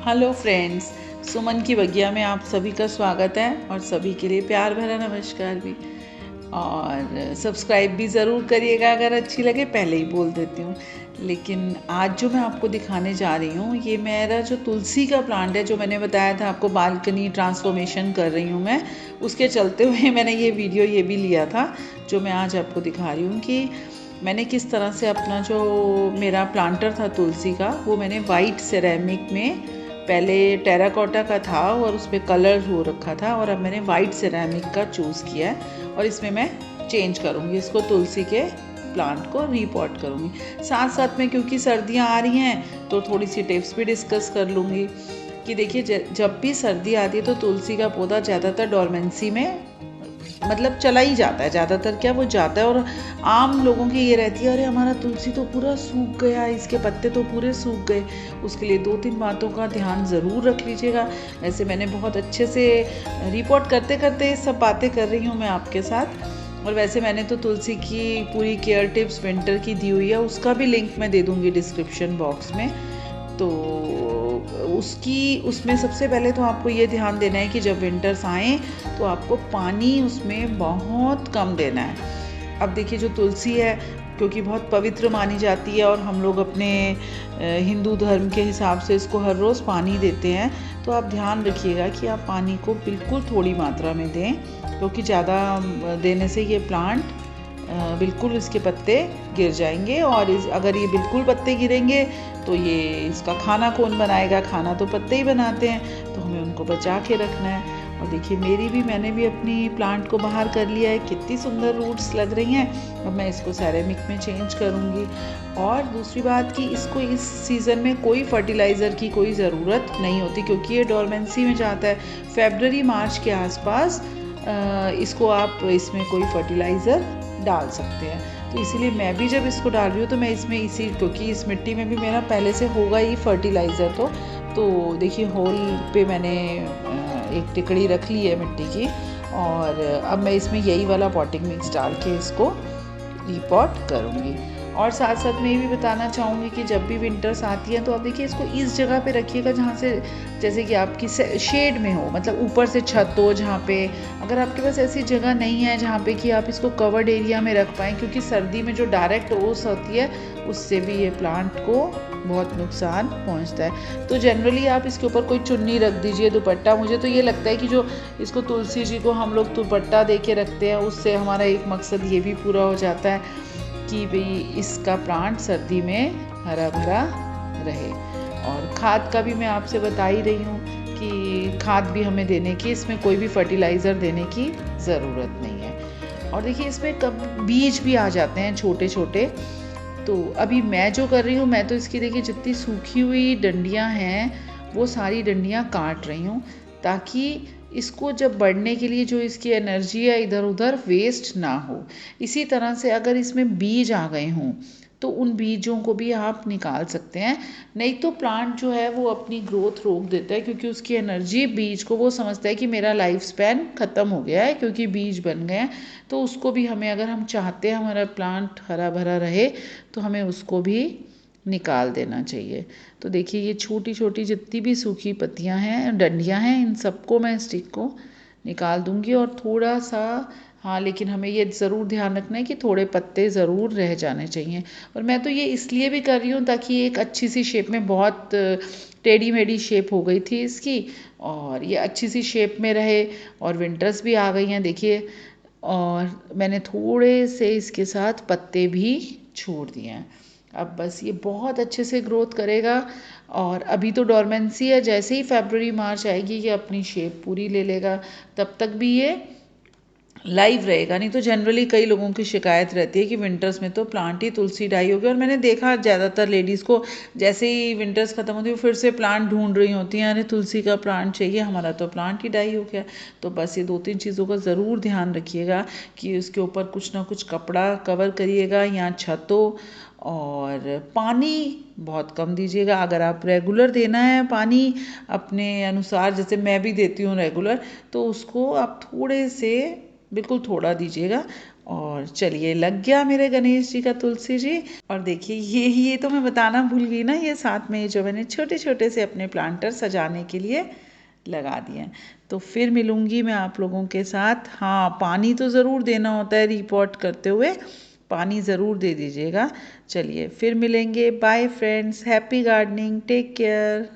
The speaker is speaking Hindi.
हेलो फ्रेंड्स, सुमन की बगिया में आप सभी का स्वागत है और सभी के लिए प्यार भरा नमस्कार भी। और सब्सक्राइब भी ज़रूर करिएगा अगर अच्छी लगे, पहले ही बोल देती हूँ। लेकिन आज जो मैं आपको दिखाने जा रही हूँ, ये मेरा जो तुलसी का प्लांट है, जो मैंने बताया था आपको बालकनी ट्रांसफॉर्मेशन कर रही हूँ मैं, उसके चलते हुए मैंने ये वीडियो ये भी लिया था, जो मैं आज आपको दिखा रही हूँ कि मैंने किस तरह से अपना जो मेरा प्लांटर था तुलसी का, वो मैंने वाइट सिरेमिक में, पहले टेराकोटा का था और उस पर कलर हो रखा था, और अब मैंने वाइट सिरेमिक का चूज़ किया है और इसमें मैं चेंज करूँगी इसको, तुलसी के प्लांट को रीपॉट करूँगी। साथ साथ में क्योंकि सर्दियाँ आ रही हैं तो थोड़ी सी टिप्स भी डिस्कस कर लूँगी कि देखिए, जब भी सर्दी आती है तो तुलसी का पौधा ज़्यादातर डोरमेंसी में मतलब चला ही जाता है, ज़्यादातर क्या वो जाता है। और आम लोगों की ये रहती है, अरे हमारा तुलसी तो पूरा सूख गया, इसके पत्ते तो पूरे सूख गए। उसके लिए 2-3 बातों का ध्यान ज़रूर रख लीजिएगा। वैसे मैंने बहुत अच्छे से रिपोर्ट करते करते सब बातें कर रही हूँ मैं आपके साथ। और वैसे मैंने तो तुलसी की पूरी केयर टिप्स विंटर की दी हुई है, उसका भी लिंक मैं दे दूँगी डिस्क्रिप्शन बॉक्स में। तो उसमें सबसे पहले तो आपको ये ध्यान देना है कि जब विंटर्स आएँ तो आपको पानी उसमें बहुत कम देना है। अब देखिए, जो तुलसी है क्योंकि बहुत पवित्र मानी जाती है और हम लोग अपने हिंदू धर्म के हिसाब से इसको हर रोज़ पानी देते हैं, तो आप ध्यान रखिएगा कि आप पानी को बिल्कुल थोड़ी मात्रा में दें, क्योंकि ज़्यादा देने से ये प्लांट बिल्कुल इसके पत्ते गिर जाएंगे। और अगर ये बिल्कुल पत्ते गिरेंगे तो ये इसका खाना कौन बनाएगा, खाना तो पत्ते ही बनाते हैं, तो हमें उनको बचा के रखना है। और देखिए, मैंने भी अपनी प्लांट को बाहर कर लिया है, कितनी सुंदर रूट्स लग रही हैं। अब मैं इसको सेरेमिक में चेंज करूँगी। और दूसरी बात कि इसको इस सीज़न में कोई फर्टिलाइज़र की कोई ज़रूरत नहीं होती, क्योंकि ये डोरमेंसी में जाता है। फेब्रुअरी मार्च के आसपास इसको आप इसमें कोई फर्टिलाइज़र डाल सकते हैं। तो इसीलिए मैं भी जब इसको डाल रही हूँ तो मैं इसमें क्योंकि इस मिट्टी में भी मेरा पहले से होगा ही फर्टिलाइज़र, तो देखिए, होल पे मैंने एक टिकड़ी रख ली है मिट्टी की, और अब मैं इसमें यही वाला पॉटिंग मिक्स डाल के इसको रीपॉट करूँगी। और साथ साथ मैं ये भी बताना चाहूँगी कि जब भी विंटर्स आती है तो आप देखिए, इसको इस जगह पे रखिएगा जहाँ से, जैसे कि आपकी शेड में हो, मतलब ऊपर से छत हो जहाँ पे। अगर आपके पास ऐसी जगह नहीं है जहाँ पे कि आप इसको कवर्ड एरिया में रख पाएँ, क्योंकि सर्दी में जो डायरेक्ट ओस होती है उससे भी ये प्लांट को बहुत नुकसान पहुंचता है। तो जनरली आप इसके ऊपर कोई चुन्नी रख दीजिए, दुपट्टा। मुझे तो ये लगता है कि जो इसको तुलसी जी को हम लोग दुपट्टा दे के रखते हैं, उससे हमारा एक मकसद ये भी पूरा हो जाता है कि भाई इसका प्लांट सर्दी में हरा भरा रहे। और खाद का भी मैं आपसे बता ही रही हूँ कि खाद भी हमें देने की, इसमें कोई भी फर्टिलाइज़र देने की ज़रूरत नहीं है। और देखिए, इसमें कब बीज भी आ जाते हैं छोटे छोटे। तो अभी मैं जो कर रही हूँ, मैं तो इसकी देखिए जितनी सूखी हुई डंडियाँ हैं वो सारी डंडियाँ काट रही हूँ, ताकि इसको जब बढ़ने के लिए जो इसकी एनर्जी है इधर उधर वेस्ट ना हो। इसी तरह से अगर इसमें बीज आ गए हों तो उन बीजों को भी आप निकाल सकते हैं। नहीं तो प्लांट जो है वो अपनी ग्रोथ रोक देता है, क्योंकि उसकी एनर्जी, बीज को वो समझता है कि मेरा लाइफ स्पैन ख़त्म हो गया है, क्योंकि बीज बन गए हैं। तो उसको भी हमें, अगर हम चाहते हैं हमारा प्लांट हरा भरा रहे, तो हमें उसको भी निकाल देना चाहिए। तो देखिए, ये छोटी छोटी जितनी भी सूखी पत्तियां हैं, डंडियां हैं, इन सबको मैं स्टिक को निकाल दूंगी। और थोड़ा सा, हाँ, लेकिन हमें ये ज़रूर ध्यान रखना है कि थोड़े पत्ते ज़रूर रह जाने चाहिए। और मैं तो ये इसलिए भी कर रही हूँ ताकि एक अच्छी सी शेप में, बहुत टेढ़ी मेढ़ी शेप हो गई थी इसकी, और ये अच्छी सी शेप में रहे। और विंटर्स भी आ गई हैं देखिए, और मैंने थोड़े से इसके साथ पत्ते भी छोड़ दिए हैं। अब बस ये बहुत अच्छे से ग्रोथ करेगा। और अभी तो डोरमेंसी है, जैसे ही फरवरी मार्च आएगी ये अपनी शेप पूरी ले लेगा, तब तक भी ये लाइव रहेगा। नहीं तो जनरली कई लोगों की शिकायत रहती है कि विंटर्स में तो प्लांट ही तुलसी डाई हो गया। और मैंने देखा ज़्यादातर लेडीज़ को, जैसे ही विंटर्स ख़त्म होती है फिर से प्लांट ढूंढ रही होती हैं, अरे तुलसी का प्लांट चाहिए, हमारा तो प्लांट ही डाई हो गया। तो बस ये 2-3 चीज़ों का ज़रूर ध्यान रखिएगा कि उसके ऊपर कुछ ना कुछ कपड़ा कवर करिएगा या छत हो। और पानी बहुत कम दीजिएगा। अगर आप रेगुलर देना है पानी अपने अनुसार, जैसे मैं भी देती हूँ रेगुलर, तो उसको आप थोड़े से बिल्कुल थोड़ा दीजिएगा। और चलिए, लग गया मेरे गणेश जी का तुलसी जी। और देखिए ये तो मैं बताना भूल गई ना, ये साथ में जो मैंने छोटे छोटे से अपने प्लांटर सजाने के लिए लगा दिए हैं। तो फिर मिलूँगी मैं आप लोगों के साथ। हाँ, पानी तो ज़रूर देना होता है, रिपोर्ट करते हुए पानी ज़रूर दे दीजिएगा। चलिए फिर मिलेंगे, bye friends, happy gardening, take care.